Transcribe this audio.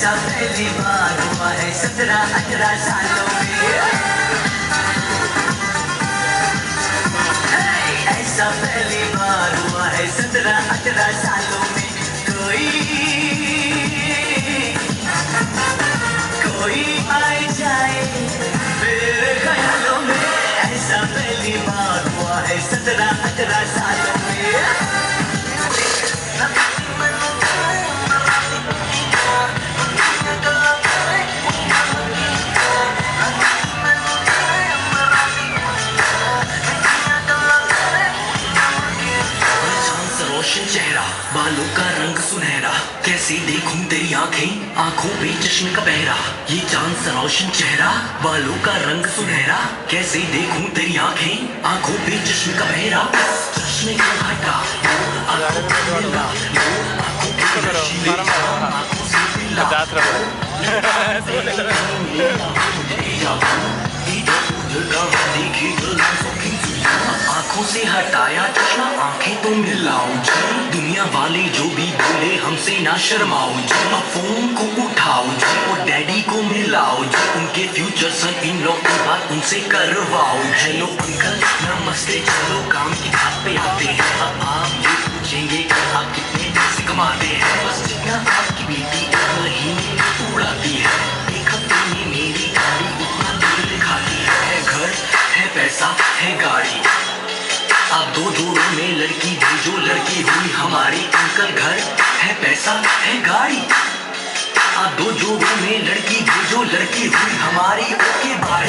ऐसा पहली बार हुआ है 17-18 सालों में। ऐसा पहली बार हुआ है 17-18 सालों में। कोई आए जाए मेरे ख्यालों में। ऐसा पहली बार हुआ है 17-18 सालों में। रोशन चेहरा, बालों का रंग सुनहरा, कैसे देखूं तेरी आंखें, आंखों पे चश्मे का पहरा। ये चांद सा रोशन चेहरा, बालों का रंग सुनहरा, कैसे देखूं तेरी आंखें, आंखों पे चश्मे का पहरा। चश्मे को हटा, आंखों को मिला, आंखों की रोशनी, आंखों से मिला। आंखों से हटाया चश्मा, आंखें तो मिलाओ जी। दुनिया वाले जो भी बोले हमसे ना शर्माओ जी। फोन को उठाओ जी और डैडी को मिलाओ जी। उनके फ्यूचर सन इन लॉ की बात उनसे करवाओ। हेलो अंकल नमस्ते, चलो काम की बात पे आते हैं। अब आप ये पूछेंगे कि आप कितने पैसे कमाते हैं। बस जितना आपकी बेटी एक महीने में उड़ाती है, एक हफ्ते में मेरी गाड़ी उतना दूर दिखाती है। घर है, पैसा है, गाड़ी। आप दो जोड़ों में लड़की भेजो, लड़की हुई हमारी। अंकल घर है, पैसा है, गाड़ी। आप दो जोड़ों में लड़की भेजो, लड़की हुई हमारी। Okay bye.